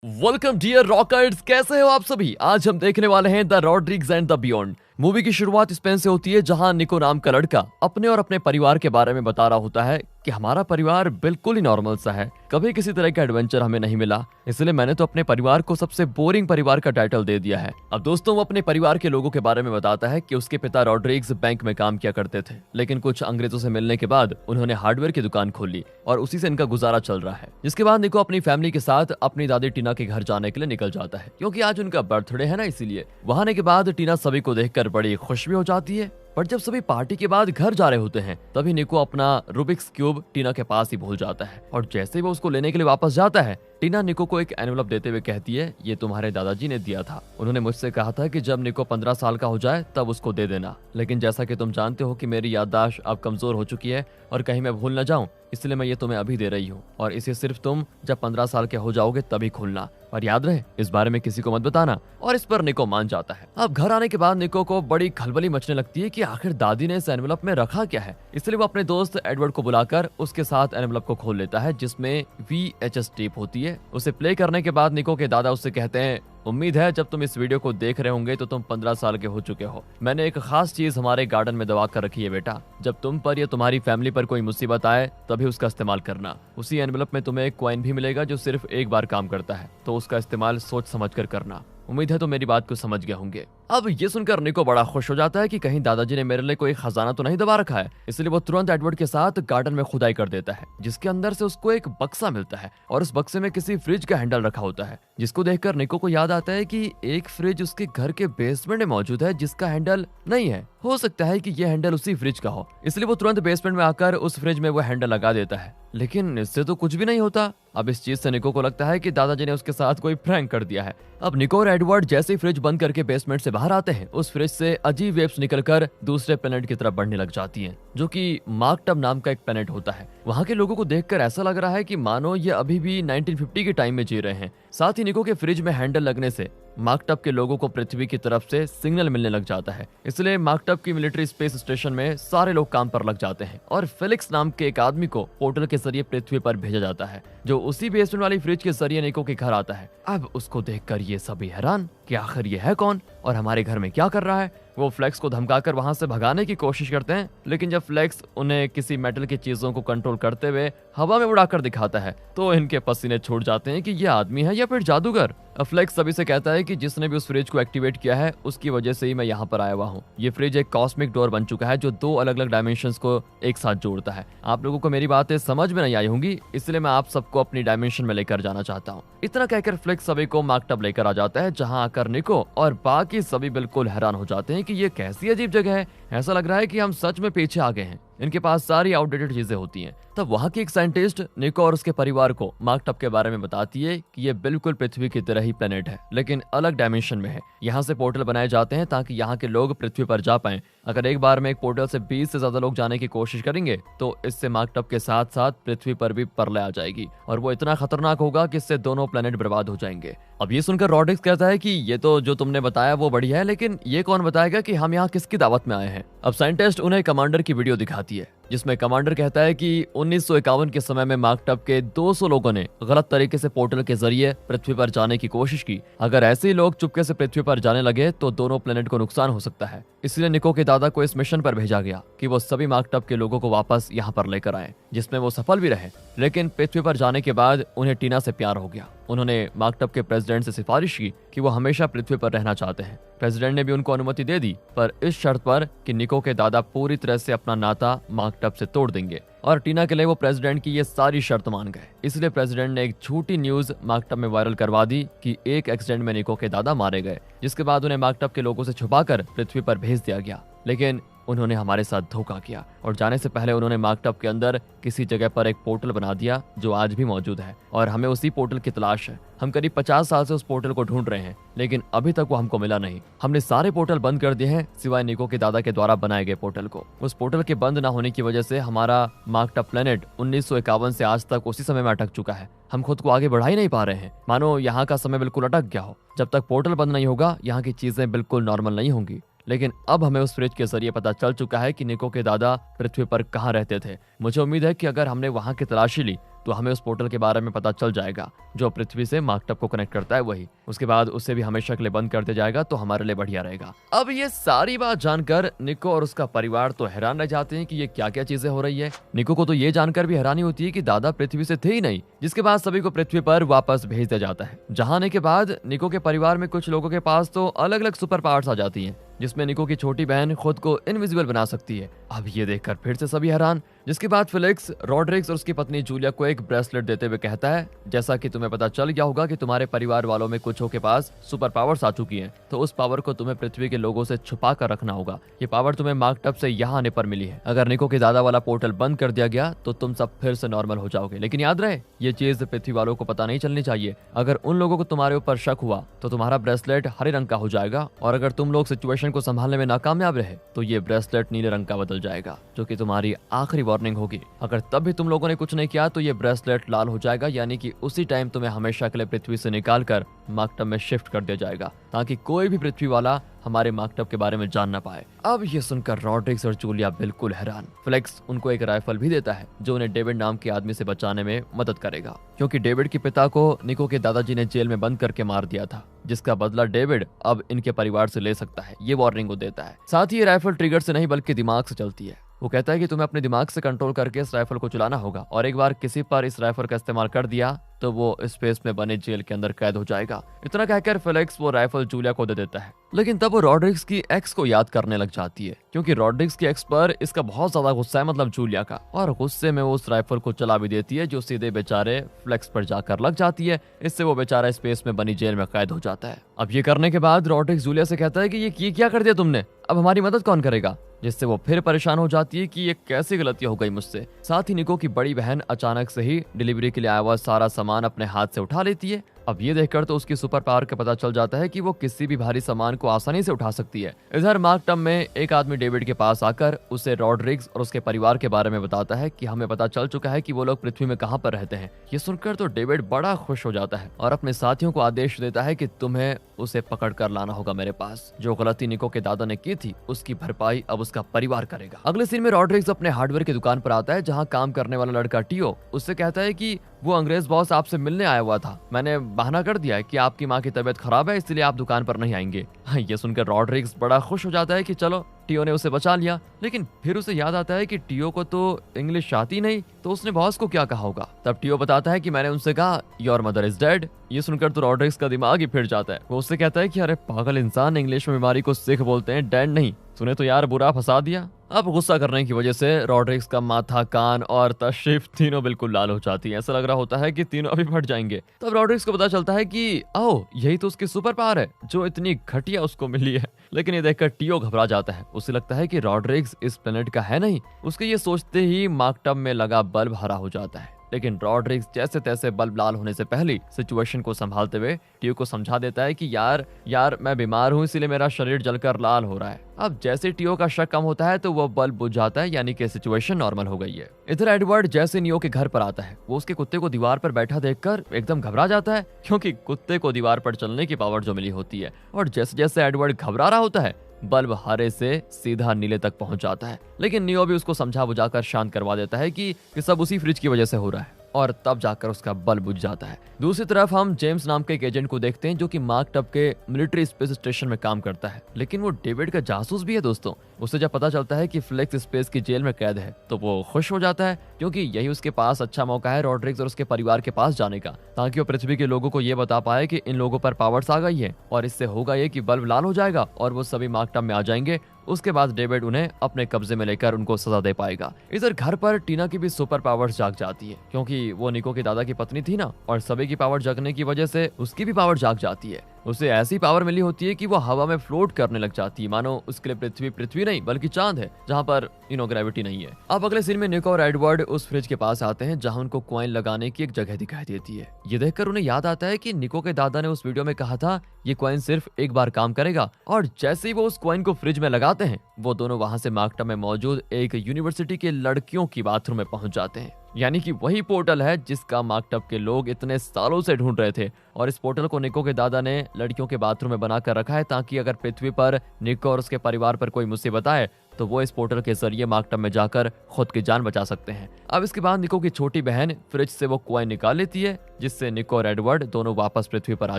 Welcome dear rockers, कैसे हो आप सभी। आज हम देखने वाले हैं the Rodrigues and the beyond. Movie की शुरुआत स्पेन से होती है, जहां निको नाम का लड़का अपने और अपने परिवार के बारे में बता रहा होता है कि हमारा परिवार बिल्कुल ही नॉर्मल सा है, कभी किसी तरह का एडवेंचर हमें नहीं मिला, इसलिए मैंने तो अपने परिवार को सबसे बोरिंग परिवार का टाइटल दे दिया है। अब दोस्तों, वो अपने परिवार के लोगों के बारे में बताता है कि उसके पिता रॉड्रिग्स बैंक में काम किया करते थे, लेकिन कुछ अंग्रेजों से मिलने के बाद उन्होंने हार्डवेयर की दुकान खोली और उसी से इनका गुजारा चल रहा है। जिसके बाद निको अपनी फैमिली के साथ अपनी दादी टीना के घर जाने के लिए निकल जाता है, क्योंकि आज उनका बर्थडे है ना, इसीलिए। वहां आने के बाद टीना सभी को देखकर बड़ी खुश भी हो जाती है। पर जब सभी पार्टी के बाद घर जा रहे होते हैं, तभी निको अपना रूबिक्स क्यूब टीना के पास ही भूल जाता है, और जैसे ही वो उसको लेने के लिए वापस जाता है, टीना निको को एक एनवलप देते हुए कहती है, ये तुम्हारे दादाजी ने दिया था, उन्होंने मुझसे कहा था कि जब निको 15 साल का हो जाए तब उसको दे देना, लेकिन जैसा कि तुम जानते हो कि मेरी याददाश्त अब कमजोर हो चुकी है और कहीं मैं भूल न जाऊं, इसलिए मैं ये तुम्हें अभी दे रही हूँ, और इसे सिर्फ तुम जब 15 साल के हो जाओगे तभी खोलना, और याद रहे इस बारे में किसी को मत बताना। और इस पर निको मान जाता है। अब घर आने के बाद निको को बड़ी खलबली मचने लगती है कि आखिर दादी ने इस एनवलप में रखा क्या है, इसलिए वो अपने दोस्त एडवर्ड को बुलाकर उसके साथ एनवलप को खोल लेता है, जिसमें VHS टेप होती है। उसे प्ले करने के बाद निको के दादा उससे कहते हैं, उम्मीद है जब तुम इस वीडियो को देख रहे होंगे तो तुम 15 साल के हो चुके हो। मैंने एक खास चीज हमारे गार्डन में दबा कर रखी है बेटा, जब तुम पर या तुम्हारी फैमिली पर कोई मुसीबत आए तभी उसका इस्तेमाल करना। उसी एनवलप में तुम्हें एक कॉइन भी मिलेगा जो सिर्फ एक बार काम करता है, तो उसका इस्तेमाल सोच समझ कर करना। उम्मीद है तो मेरी बात को समझ गए होंगे। अब ये सुनकर निको बड़ा खुश हो जाता है कि कहीं दादाजी ने मेरे लिए कोई खजाना तो नहीं दबा रखा है, इसलिए वो तुरंत एडवर्ड के साथ गार्डन में खुदाई कर देता है, जिसके अंदर से उसको एक बक्सा मिलता है, और उस बक्से में किसी फ्रिज का हैंडल रखा होता है, जिसको देखकर निको को याद आता है कि एक फ्रिज उसके घर के बेसमेंट में मौजूद है जिसका हैंडल नहीं है। हो सकता है कि ये हैंडल उसी फ्रिज का हो, इसलिए वो तुरंत बेसमेंट में आकर उस फ्रिज में वो हैंडल लगा देता है, लेकिन इससे तो कुछ भी नहीं होता। अब इस चीज से निको को लगता है कि दादाजी ने उसके साथ कोई प्रैंक कर दिया है। अब निको और एडवर्ड जैसे ही फ्रिज बंद करके बेसमेंट से बाहर आते हैं, उस फ्रिज से अजीब वेव्स निकलकर दूसरे प्लेनेट की तरफ बढ़ने लग जाती हैं, जो कि मार्कटब नाम का एक प्लेनेट होता है। वहां के लोगों को देखकर ऐसा लग रहा है कि मानो ये अभी भी 1950 के टाइम में जी रहे हैं। साथ ही निको के फ्रिज में हैंडल लगने से मार्कटब के लोगों को पृथ्वी की तरफ से सिग्नल मिलने लग जाता है, इसलिए मार्कटब की मिलिट्री स्पेस स्टेशन में सारे लोग काम पर लग जाते हैं, और फेलिक्स नाम के एक आदमी को पोर्टल के जरिए पृथ्वी पर भेजा जाता है, जो उसी बेसमेंट वाली फ्रिज के जरिए निको के घर आता है। अब उसको देखकर ये सभी हैरान कि आखिर ये है कौन और हमारे घर में क्या कर रहा है। वो फ्लेक्स को धमकाकर वहां से भगाने की कोशिश करते हैं, लेकिन जब फ्लेक्स उन्हें किसी मेटल की चीजों को कंट्रोल करते हुए हवा में उड़ाकर दिखाता है, तो इनके पसीने छूट जाते हैं कि ये आदमी है या फिर जादूगर। फ्लेक्स सभी से कहता है कि जिसने भी उस फ्रिज को एक्टिवेट किया है उसकी वजह से ही मैं यहाँ पर आया हुआ हूँ। ये फ्रिज एक कॉस्मिक डोर बन चुका है जो दो अलग अलग डायमेंशंस को एक साथ जोड़ता है। आप लोगों को मेरी बातें समझ में नहीं आई होंगी, इसलिए मैं आप सबको अपनी डायमेंशन में लेकर जाना चाहता हूँ। इतना कहकर फ्लेक्स सभी को मार्कटब लेकर आ जाता है, जहाँ आकर निको और बाकी सभी बिल्कुल हैरान हो जाते हैं कि ये कैसी अजीब जगह है। ऐसा लग रहा है कि हम सच में पीछे आ गए हैं, इनके पास सारी आउटडेटेड चीजें होती हैं। तब वहां की एक साइंटिस्ट निको और उसके परिवार को मार्कटब के बारे में बताती है कि ये बिल्कुल पृथ्वी की तरह ही प्लेनेट है, लेकिन अलग डायमेंशन में है। यहाँ से पोर्टल बनाए जाते हैं ताकि यहाँ के लोग पृथ्वी पर जा पाएं। अगर एक बार में एक पोर्टल से 20 से ज्यादा लोग जाने की कोशिश करेंगे तो इससे मार्कटब के साथ साथ पृथ्वी पर भी परलय आ जाएगी, और वो इतना खतरनाक होगा कि इससे दोनों प्लेनेट बर्बाद हो जाएंगे। अब ये सुनकर रॉड्रिग्स कहता है कि ये तो जो तुमने बताया वो बढ़िया है, लेकिन ये कौन बताएगा कि हम यहाँ किसकी दावत में आए हैं। अब साइंटिस्ट उन्हें कमांडर की वीडियो दिखाती है, जिसमें कमांडर कहता है कि 1951 के समय में मार्कटब के 200 लोगों ने गलत तरीके से पोर्टल के जरिए पृथ्वी पर जाने की कोशिश की। अगर ऐसे ही लोग चुपके से पृथ्वी पर जाने लगे तो दोनों प्लेनेट को नुकसान हो सकता है, इसलिए निको के दादा को इस मिशन पर भेजा गया कि वो सभी मार्कटब के लोगों को वापस यहाँ पर लेकर आए, जिसमें वो सफल भी रहे। लेकिन पृथ्वी पर जाने के बाद उन्हें टीना से प्यार हो गया। उन्होंने मार्कटब के प्रेसिडेंट से सिफारिश की कि वो हमेशा पृथ्वी पर रहना चाहते हैं। प्रेसिडेंट ने भी उनको अनुमति दे दी, पर इस शर्त पर कि निको के दादा पूरी तरह से अपना नाता मार्कटब से तोड़ देंगे, और टीना के लिए वो प्रेसिडेंट की ये सारी शर्त मान गए। इसलिए प्रेसिडेंट ने एक झूठी न्यूज मार्कटब में वायरल करवा दी कि एक एक्सीडेंट में निको के दादा मारे गए, जिसके बाद उन्हें मार्कटब के लोगों से छुपाकर पृथ्वी पर भेज दिया गया। लेकिन उन्होंने हमारे साथ धोखा किया, और जाने से पहले उन्होंने मार्कटब के अंदर किसी जगह पर एक पोर्टल बना दिया जो आज भी मौजूद है, और हमें उसी पोर्टल की तलाश है। हम करीब 50 साल से उस पोर्टल को ढूंढ रहे हैं, लेकिन अभी तक वो हमको मिला नहीं। हमने सारे पोर्टल बंद कर दिए हैं सिवाय निको के दादा के द्वारा बनाए गए पोर्टल को। उस पोर्टल के बंद न होने की वजह से हमारा मार्कटब प्लेनेट 1951 से आज तक उसी समय में अटक चुका है। हम खुद को आगे बढ़ा ही नहीं पा रहे हैं, मानो यहाँ का समय बिल्कुल अटक गया हो। जब तक पोर्टल बंद नहीं होगा यहाँ की चीजें बिल्कुल नॉर्मल नहीं होंगी। लेकिन अब हमें उस फ्रिज के जरिए पता चल चुका है कि निको के दादा पृथ्वी पर कहाँ रहते थे। मुझे उम्मीद है कि अगर हमने वहां की तलाशी ली तो हमें उस पोर्टल के बारे में पता चल जाएगा जो पृथ्वी से मार्कटब को कनेक्ट करता है वही। उसके बाद उसे भी हमेशा के लिए बंद कर दिया जाएगा तो हमारे लिए बढ़िया रहेगा। अब ये सारी बात जानकर निको और उसका परिवार तो हैरान रह जाते हैं कि ये क्या क्या चीजें हो रही है। निको को तो ये जानकर भी हैरानी होती है कि दादा पृथ्वी से थे ही नहीं, जिसके बाद सभी को पृथ्वी पर वापस भेज दिया जाता है। जहाँ आने के बाद निको के परिवार में कुछ लोगों के पास तो अलग अलग सुपर पावर्स आ जाती हैं, जिसमें निको की छोटी बहन खुद को इनविजिबल बना सकती है। अब ये देखकर फिर से सभी हैरान। जिसके बाद फेलिक्स रॉड्रिग्स और उसकी पत्नी जूलिया को एक ब्रेसलेट देते हुए कहता है, जैसा कि तुम्हें पता चल गया होगा कि तुम्हारे परिवार वालों में कुछ के पास सुपर पावर्स आ चुकी हैं, तो उस पावर को तुम्हें पृथ्वी के लोगों से छुपा कर रखना होगा। ये पावर तुम्हें मार्कटब से यहाँ आने पर मिली है। अगर निको के दादा वाला पोर्टल बंद कर दिया गया तो तुम सब फिर से नॉर्मल हो जाओगे, लेकिन याद रहे ये चीज पृथ्वी वालों को पता नहीं चलनी चाहिए। अगर उन लोगों को तुम्हारे ऊपर शक हुआ तो तुम्हारा ब्रेसलेट हरे रंग का हो जाएगा, और अगर तुम लोग सिचुएशन को संभालने में नाकामयाब रहे तो ये ब्रेसलेट नीले रंग का बदल जाएगा, जो कि तुम्हारी आखिरी वार्निंग होगी। अगर तब भी तुम लोगों ने कुछ नहीं किया तो ये ब्रेसलेट लाल हो जाएगा, यानी कि उसी टाइम तुम्हें हमेशा के लिए पृथ्वी से निकाल कर मार्कटब में शिफ्ट कर दिया जाएगा, ताकि कोई भी पृथ्वी वाला हमारे मार्कटब के बारे में जान ना पाए। अब ये सुनकर रॉड्रिग्स और जूलिया बिल्कुल हैरान। फ्लेक्स उनको एक राइफल भी देता है जो उन्हें डेविड नाम के आदमी से बचाने में मदद करेगा, क्योंकि डेविड के पिता को निको के दादाजी ने जेल में बंद करके मार दिया था, जिसका बदला डेविड अब इनके परिवार से ले सकता है। ये वार्निंग वो देता है। साथ ही ये राइफल ट्रिगर से नहीं बल्कि दिमाग से चलती है। वो कहता है कि तुम्हें अपने दिमाग से कंट्रोल करके इस राइफल को चलाना होगा, और एक बार किसी पर इस राइफल का इस्तेमाल कर दिया तो वो स्पेस में बने जेल के अंदर कैद हो जाएगा। इतना कहकर फेलिक्स वो राइफल जूलिया को दे देता है, लेकिन तब वो रॉड्रिग्स की एक्स को याद करने लग जाती है, क्योंकि रॉड्रिग्स की एक्स पर इसका बहुत ज्यादा गुस्सा है, मतलब जूलिया का, और गुस्से में वो उस राइफल को चला भी देती है जो सीधे बेचारे फ्लेक्स पर जाकर लग जाती है। इससे वो बेचारा स्पेस में बनी जेल में कैद हो जाता है। अब ये करने के बाद रॉड्रिग्स जूलिया से कहता है कि ये क्या कर दिया तुमने, अब हमारी मदद कौन करेगा, जिससे वो फिर परेशान हो जाती है कि ये कैसी गलती हो गई मुझसे। साथ ही निको की बड़ी बहन अचानक से ही डिलीवरी के लिए आया हुआ सारा सामान अपने हाथ से उठा लेती है। अब ये देखकर तो उसकी सुपर पावर का पता चल जाता है कि वो किसी भी भारी सामान को आसानी से उठा सकती है। इधर मार्कटब में एक आदमी डेविड के पास आकर उसे रॉड्रिग्स और उसके परिवार के बारे में बताता है कि हमें पता चल चुका है कि वो लोग पृथ्वी में कहां पर रहते हैं। ये सुनकर तो डेविड बड़ा खुश हो जाता है और अपने साथियों को आदेश देता है कि तुम्हें उसे पकड़ कर लाना होगा मेरे पास। जो गलती निको के दादा ने की थी उसकी भरपाई अब उसका परिवार करेगा। अगले सीन में रॉड्रिग्स अपने हार्डवेयर की दुकान पर आता है, जहाँ काम करने वाला लड़का टियो उससे कहता है कि वो अंग्रेज बॉस आपसे मिलने आया हुआ था, मैंने बहाना कर दिया है कि आपकी माँ की तबीयत खराब है इसलिए आप दुकान पर नहीं आएंगे। ये सुनकर रॉड्रिग्स बड़ा खुश हो जाता है कि चलो टियो ने उसे बचा लिया, लेकिन फिर उसे याद आता है कि टियो को तो इंग्लिश आती नहीं, तो उसने बॉस को क्या कहा होगा। तब टियो बताता है कि मैंने उनसे कहा योर मदर इज डेड। ये सुनकर तो रॉड्रिग्स का दिमाग ही फिर जाता है। वो उससे कहता है कि अरे पागल इंसान, इंग्लिश में बीमारी को सिख बोलते हैं, डेड नहीं। तूने तो यार बुरा फंसा दिया। अब गुस्सा करने की वजह से रॉड्रिग्स का माथा, कान और तशरीफ तीनों बिल्कुल लाल हो जाती है। ऐसा लग रहा होता है कि तीनों अभी फट जाएंगे। तब रॉड्रिग्स को पता चलता है कि आओ यही तो उसकी सुपर पावर है जो इतनी घटिया उसको मिली है। लेकिन ये देखकर टियो घबरा जाता है। उसे लगता है कि रॉड्रिग्स इस प्लेनेट का है नहीं। उसके ये सोचते ही मार्कटब में लगा बल्ब हरा हो जाता है। लेकिन रॉड्रिग्स जैसे तैसे बल्ब लाल होने से पहले सिचुएशन को संभालते हुए टियो को समझा देता है कि यार मैं बीमार हूँ इसीलिए मेरा शरीर जलकर लाल हो रहा है। अब जैसे टियो का शक कम होता है तो वो बल्ब बुझ जाता है, यानी कि सिचुएशन नॉर्मल हो गई है। इधर एडवर्ड जैसे नियो के घर पर आता है, वो उसके कुत्ते को दीवार पर बैठा देखकर एकदम घबरा जाता है, क्योंकि कुत्ते को दीवार पर चलने की पावर जो मिली होती है। और जैसे जैसे एडवर्ड घबरा रहा होता है बल्ब हरे से सीधा नीले तक पहुंच जाता है। लेकिन नियो भी उसको समझा बुझाकर शांत करवा देता है कि सब उसी फ्रिज की वजह से हो रहा है, और तब जाकर उसका बल्ब बुझ जाता है। दूसरी तरफ हम जेम्स नाम के एक एजेंट को देखते हैं जो कि मार्कटब के मिलिट्री स्पेस स्टेशन में काम करता है, लेकिन वो डेविड का जासूस भी है दोस्तों। उसे जब पता चलता है कि फ्लेक्स स्पेस की जेल में कैद है तो वो खुश हो जाता है, क्योंकि यही उसके पास अच्छा मौका है रॉड्रिग्स और उसके परिवार के पास जाने का, ताकि वो पृथ्वी के लोगों को ये बता पाए कि इन लोगों पर पावर्स आ गई है, और इससे होगा ये कि बल्ब लाल हो जाएगा और वो सभी मार्कटब में आ जाएंगे। उसके बाद डेविड उन्हें अपने कब्जे में लेकर उनको सजा दे पाएगा। इधर घर पर टीना की भी सुपर पावर्स जाग जाती है, क्योंकि वो निको के दादा की पत्नी थी ना, और सभी की पावर जगने की वजह से उसकी भी पावर जाग जाती है। उसे ऐसी पावर मिली होती है कि वो हवा में फ्लोट करने लग जाती है, मानो उसके लिए पृथ्वी नहीं बल्कि चांद है, जहाँ पर ग्रेविटी नहीं है। अब अगले सीन में निको और एडवर्ड उस फ्रिज के पास आते हैं जहाँ उनको कॉइन लगाने की एक जगह दिखाई देती है। ये देखकर उन्हें याद आता है कि निको के दादा ने उस वीडियो में कहा था ये कॉइन सिर्फ एक बार काम करेगा, और जैसे ही वो उस कॉइन को फ्रिज में लगाते हैं वो दोनों वहां से मार्कटब में मौजूद एक यूनिवर्सिटी के लड़कियों की बाथरूम में पहुंच जाते हैं। यानी कि वही पोर्टल है जिसका मार्कटब के लोग इतने सालों से ढूंढ रहे थे, और इस पोर्टल को निको के दादा ने लड़कियों के बाथरूम में बनाकर रखा है, ताकि अगर पृथ्वी पर निको और उसके परिवार पर कोई मुसीबत आए तो वो इस पोर्टल के जरिए मार्कटब में जाकर खुद की जान बचा सकते हैं। अब इसके बाद निको की छोटी बहन फ्रिज से वो कॉइन निकाल लेती है, जिससे निको और एडवर्ड दोनों वापस पृथ्वी पर आ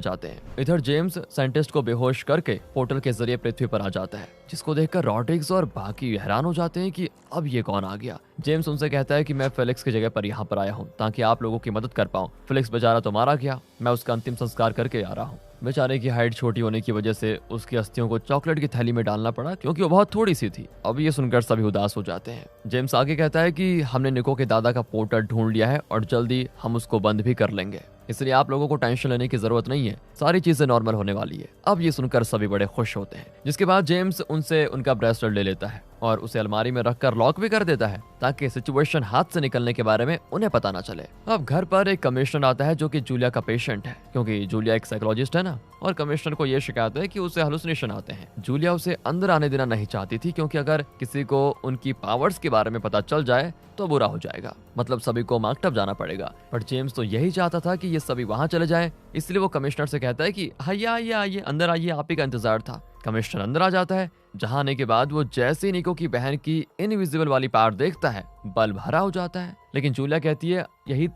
जाते हैं। इधर जेम्स साइंटिस्ट को बेहोश करके पोर्टल के जरिए पृथ्वी पर आ जाता है, जिसको देखकर रॉड्रिग्स और बाकी हैरान हो जाते हैं कि अब ये कौन आ गया। जेम्स उनसे कहता है कि मैं फेलिक्स की जगह पर यहाँ पर आया हूँ ताकि आप लोगों की मदद कर पाऊँ। फेलिक्स बेचारा तो मारा गया, मैं उसका अंतिम संस्कार करके आ रहा हूँ। बेचारे की हाइट छोटी होने की वजह से उसकी अस्थियों को चॉकलेट की थैली में डालना पड़ा, क्योंकि वो बहुत थोड़ी सी थी। अब ये सुनकर सभी उदास हो जाते हैं। जेम्स आगे कहता है कि हमने निको के दादा का पोर्टल ढूंढ लिया है और जल्दी हम उसको बंद भी कर लेंगे, इसलिए आप लोगों को टेंशन लेने की जरूरत नहीं है, सारी चीजें नॉर्मल होने वाली है। अब ये सुनकर सभी बड़े खुश होते हैं, जिसके बाद जेम्स उनसे उनका ब्रेसलेट ले लेता है और उसे अलमारी में रखकर लॉक भी कर देता है, ताकि सिचुएशन हाथ से निकलने के बारे में उन्हें पता ना चले। अब घर पर एक कमिश्नर आता है जो कि जूलिया का पेशेंट है, क्योंकि जूलिया एक साइकोलॉजिस्ट है ना, और कमिश्नर को ये शिकायत है कि उसे हेलुसिनेशन आते हैं। जूलिया उसे अंदर आने देना नहीं चाहती थी, क्योंकि अगर किसी को उनकी पावर्स के बारे में पता चल जाए तो बुरा हो जाएगा, मतलब सभी को मार्कटब जाना पड़ेगा। बट जेम्स तो यही चाहता था कि ये सभी वहां चले जाएं, इसलिए वो कमिश्नर से कहता है कि आइए आइए आइए अंदर आइए, आप ही का इंतजार था। कमिश्नर अंदर आ जाता है, जहां आने के बाद वो जैसे ही निको की बहन की इनविजिबल वाली पावर देखता है, बल्ब हरा हो जाता है। लेकिन जूलिया कहती है यही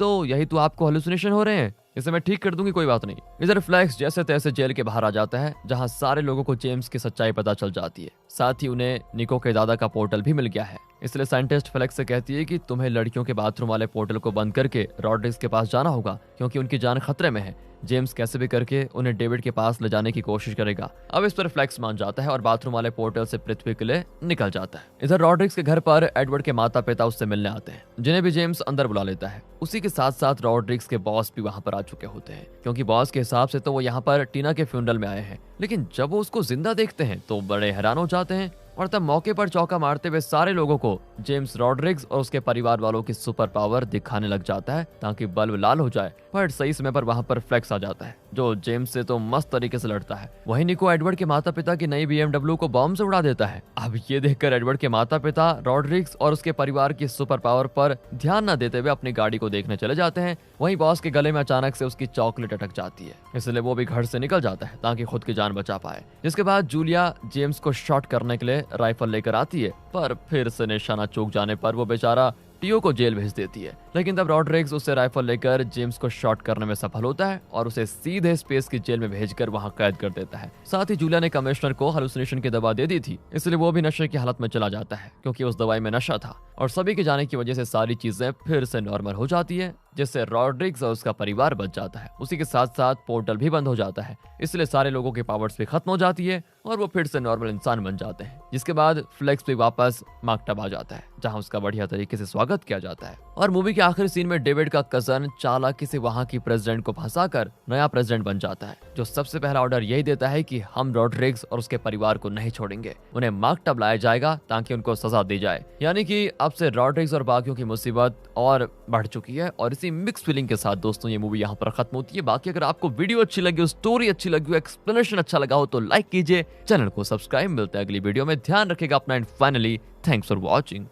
तो आपको हेलुसिनेशन हो रहे हैं, इसे मैं ठीक कर दूंगी, कोई बात नहीं। इधर फ्लैक्स जैसे तैसे जेल के बाहर आ जाता है, जहां सारे लोगों को जेम्स की सच्चाई पता चल जाती है। साथ ही उन्हें निको के दादा का पोर्टल भी मिल गया है, इसलिए साइंटिस्ट फ्लैक्स से कहती है कि तुम्हें लड़कियों के बाथरूम वाले पोर्टल को बंद करके रॉड्रिग्स के पास जाना होगा, क्योंकि उनकी जान खतरे में है। जेम्स कैसे भी करके उन्हें डेविड के पास ले जाने की कोशिश करेगा। अब इस पर फ्लैक्स मान जाता है और बाथरूम वाले पोर्टल से पृथ्वी के लिए निकल जाता है। इधर रॉड्रिग्स के घर पर एडवर्ड के माता पिता उससे मिलने आते हैं, जिन्हें भी जेम्स अंदर बुला लेता है। उसी के साथ साथ रॉड्रिग्स के बॉस भी वहां पर आ चुके होते हैं, क्योंकि बॉस के हिसाब से तो वो यहाँ पर टीना के फ्यूनरल में आए हैं। लेकिन जब वो उसको जिंदा देखते हैं तो बड़े हैरान हो जाते हैं, और तब मौके पर चौका मारते हुए सारे लोगों को जेम्स रॉड्रिग्स और उसके परिवार वालों की सुपर पावर दिखाने लग जाता है, ताकि बल्ब लाल हो जाए। पर सही समय पर वहां पर फ्लैक्स आ जाता है, जो जेम्स से तो मस्त तरीके से लड़ता है। वहीं निको एडवर्ड के माता पिता की नई BMW को बॉम्ब से उड़ा देता है। अब ये देखकर एडवर्ड के माता पिता रॉड्रिग्स और उसके परिवार की सुपर पावर पर ध्यान न देते हुए अपनी गाड़ी को देखने चले जाते हैं। वहीं बॉस के गले में अचानक से उसकी चॉकलेट अटक जाती है, इसलिए वो भी घर से निकल जाता है ताकि खुद की जान बचा पाए। जिसके बाद जूलिया जेम्स को शॉट करने के लिए राइफल लेकर आती है, पर फिर से निशाना चूक जाने पर वो बेचारा टियो को जेल भेज देती है। लेकिन तब रॉड्रिग्स उससे राइफल लेकर जेम्स को शॉट करने में सफल होता है और उसे सीधे स्पेस की जेल में भेजकर वहां कैद कर देता है। साथ ही जूलिया ने कमिश्नर को हेलुसिनेशन की दवा दे दी थी, इसलिए वो भी नशे की हालत में चला जाता है, क्योंकि उस दवाई में नशा था। और सभी के जाने की वजह से सारी चीजें फिर से नॉर्मल हो जाती है, जिससे रॉड्रिग्स और उसका परिवार बच जाता है। उसी के साथ साथ पोर्टल भी बंद हो जाता है, इसलिए सारे लोगों की पावर्स भी खत्म हो जाती है और वो फिर से नॉर्मल इंसान बन जाते हैं। जिसके बाद फ्लेक्स भी वापस मार्कटब आ जाता है, जहां उसका बढ़िया तरीके से स्वागत किया जाता है। और मूवी के आखिरी सीन में डेविड का कजन चालाकी से वहां की प्रेसिडेंट को फंसाकर नया प्रेसिडेंट बन जाता है, जो सबसे पहला ऑर्डर यही देता है कि हम रॉड्रिग्स और उसके परिवार को नहीं छोड़ेंगे, उन्हें मार्कटब लाया जाएगा ताकि उनको सजा दी जाए। यानी कि अब से रॉड्रिग्स और बाकियों की मुसीबत और बढ़ चुकी है। और इसी मिक्स फीलिंग के साथ दोस्तों ये मूवी यहाँ पर खत्म होती है। बाकी अगर आपको वीडियो अच्छी लगी हो, स्टोरी अच्छी लगी हो, एक्सप्लेनेशन अच्छा लगा हो तो लाइक कीजिए, चैनल को सब्सक्राइब। मिलते हैं अगली वीडियो में, ध्यान रखिएगा अपना and finally thanks for watching.